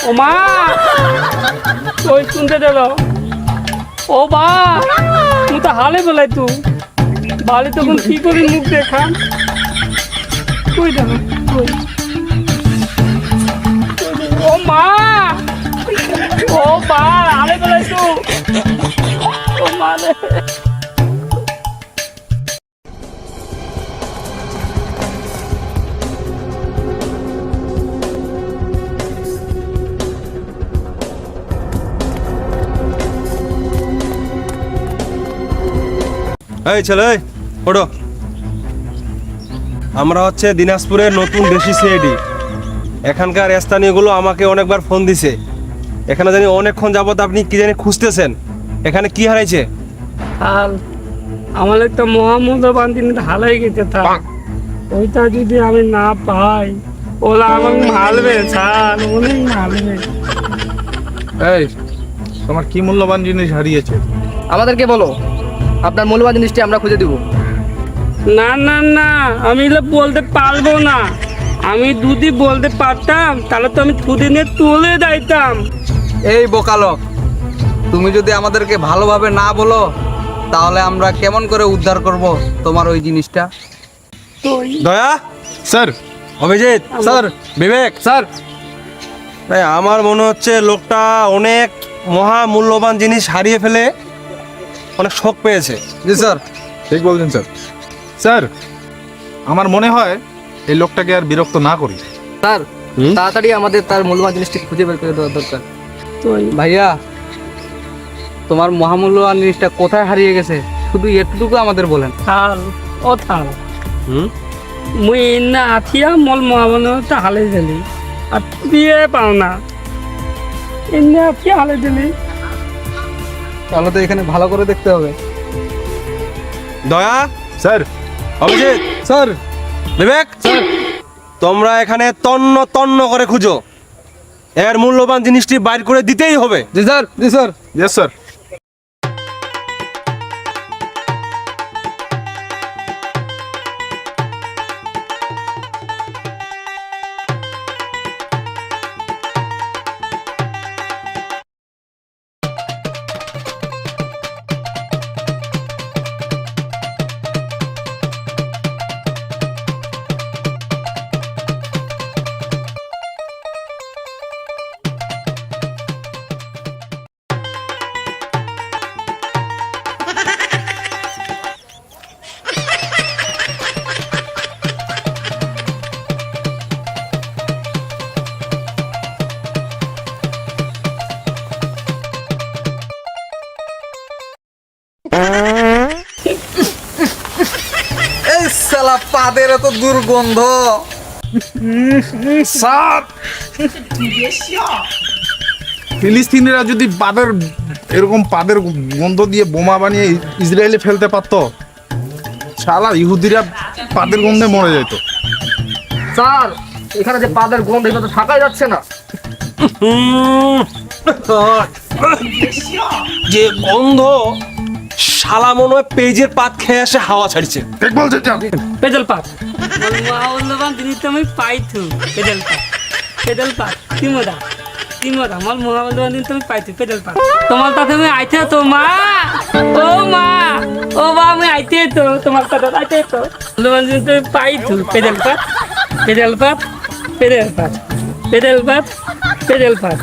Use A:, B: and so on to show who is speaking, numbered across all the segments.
A: ও মা ওই শুনতে দিল ও বা তুই তো হালে বেলাই তুই বাড়ি তখন কি করি মুখ দেখা কই দেখ ও মা ও বা হালে বেলাই তুই ও মা রে
B: এই ছেলে ওঠো। আমরা হচ্ছে দিনাজপুরের নতুন দেশি সিআইডি। এখানকার স্থানীয়গুলো আমাকে অনেকবার ফোন দিছে। এখানে জানি অনেকক্ষণ যাবত আপনি কি জানি খুঁজতেছেন। এখানে কি হারাইছে?
A: হাল আমার একটা মহামূল্যবান জিনিস হালাই গেছে থাক ওইটা যদি আমি না পাই ওরা আমাকে মারবে স্যার অনেক মারবে।
C: এই তোমার কি মূল্যবান জিনিস হারিয়েছে?
D: আমাদেরকে বলো, আপনার মূল্যবান জিনিসটি আমরা খুঁজে দিব।
A: না না না আমি এগুলো বলতে পারবো না। আমি যদি বলতে পারতাম তাহলে তো আমি ছুটি নিয়ে তুলে দিতাম।
E: এই বোকালক, তুমি যদি আমাদেরকে ভালোভাবে না বলো তাহলে আমরা কেমন করে উদ্ধার করব তোমার ওই জিনিসটা?
B: দয়া,
C: স্যার।
B: অভিজিৎ,
E: স্যার।
B: বিবেক,
E: স্যার।
B: ভাই আমার মনে হচ্ছে লোকটা অনেক মহা মূল্যবান জিনিস হারিয়ে ফেলে অনেক শোক পেয়েছে।
E: জি স্যার।
C: ঠিক বলছেন স্যার। স্যার, আমার মনে হয় এই লোকটাকে আর বিরক্ত না করি।
D: স্যার, তাড়াতাড়ি আমাদের তার মূল্যবান জিনিসটি খুঁজে বের করে দেওয়া দরকার।
E: ভাইয়া, তোমার মহামূল্যবান জিনিসটা কোথায় হারিয়ে গেছে শুধু এটুকু আমাদের বলেন।
A: থাল ও থাল মুই না আথিয়া মল মহাবনটা হালে দিলি আর দিয়ে পাও না এনে আথিয়া হালে দিলি।
E: তাহলে তো এখানে ভালো করে দেখতে হবে।
B: দয়া,
C: স্যার।
B: অভিজিৎ,
E: স্যার।
B: বিবেক, তোমরা এখানে তন্ন তন্ন করে খুঁজো। এর মূল্যবান জিনিসটি বাইর করে দিতেই হবে।
E: জি স্যার। জি স্যার।
C: Yes sir.
E: এই শালা পাদের এত দুর্গন্ধ।
C: স্যার, ফিলিস্তিনিরা যদি এরকম পাদের গন্ধ দিয়ে বোমা বানিয়ে ইসরায়েলে ফেলতে পারতো, শালা ইহুদিরা পাদের গন্ধে মরে যেত।
D: স্যার, এখানে যে পাদের গন্ধ এটা তো থাকাই যাচ্ছে না।
B: যে গন্ধ, শালা মনে হয় পেজের পাত খেয়ে আসে হাওয়া ছাড়ছে।
C: ঠিক বলছেন স্যার।
A: পেদল পাত মহামূল্যবান জিনিস তো আমি পাইছু। পেদল পাত পেদল পাত তিমোদা তিমোদা আমার মহামূল্যবান জিনিস তুমি পাইছু পেদল পাত তোমার সাথে আমি আইতে তো মা ও মা ও মা আমি আইতে তো তোমার সাথে আইতে তো মূল্যবান জিনিস তুমি পাইছু। পেদল পাত পেদল পাত পেদল পাত পেদল পাত পেদল পাত।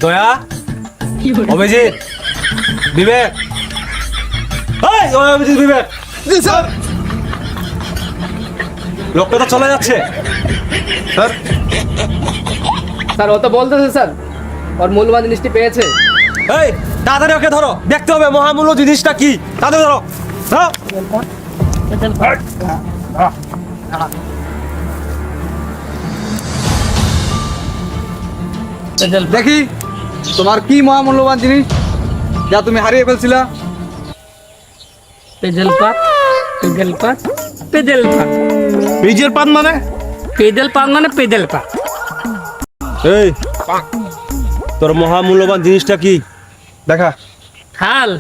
B: দয়া, অভিজিৎ, বিবেক, এই অভিজিৎ, বিবেক,
E: জি স্যার।
B: লোকটা তো চলে যাচ্ছে।
C: স্যার,
D: স্যার, ও তো বলতেছে স্যার ওর মূল্যবান জিনিসটি পেয়েছে।
B: এই তাড়াতাড়ি ওকে ধরো, দেখতে হবে মহামূল্য জিনিসটা কি। তাড়াতাড়ি ধরো, ধরো।
A: পেদল পাত পেদল পাত।
E: দেখি তোমার কি মহামূল্যবান জিনিস যা তুমি হারিয়ে ফেলছিলা।
A: পেদল পাত পেদল পাত পেদল পাত
C: পেজের পাত মানে?
A: পেদল পাত মানে পেদল পাত।
B: এই তোর মহামূল্যবান জিনিসটা কি দেখা।
A: হাল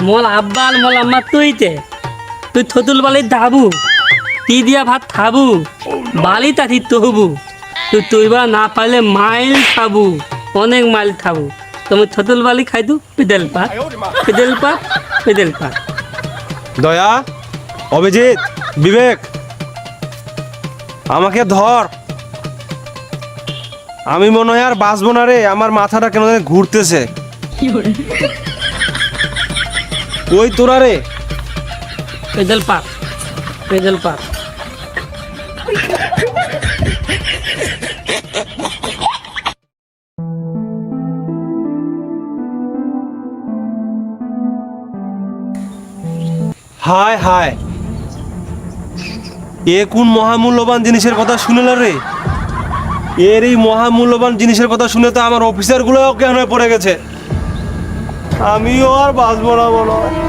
A: মল আব্বাল মল আম্মা তুইতে তুই থতুল বালি দাবু তি দিয়া ভাত খাবু বালি তাথি তহবু তুই তুইবা না পারলে মাইল খাবু অনেক মাল খাবো। তুমি ছতুল বালি খাইতু পেডেল পাক পেডেল পাক পেডেল পাক।
B: দয়া, অভিজিৎ, বিবেক, আমাকে ধর। আমি মনে হয় আর বাঁচবো না রে, আমার মাথাটা কেন জানি ঘুরতেছে। ওই তোরা রে,
A: পেডেল পাক পেডেল পাক।
B: হায় হায়, এ কোন মহামূল্যবান জিনিসের কথা শুনল রে? এর এই মহামূল্যবান জিনিসের কথা শুনে তো আমার অফিসারগুলো অজ্ঞান হয়ে পড়ে গেছে। আমিও আর বাঁচবো না মনে হয়।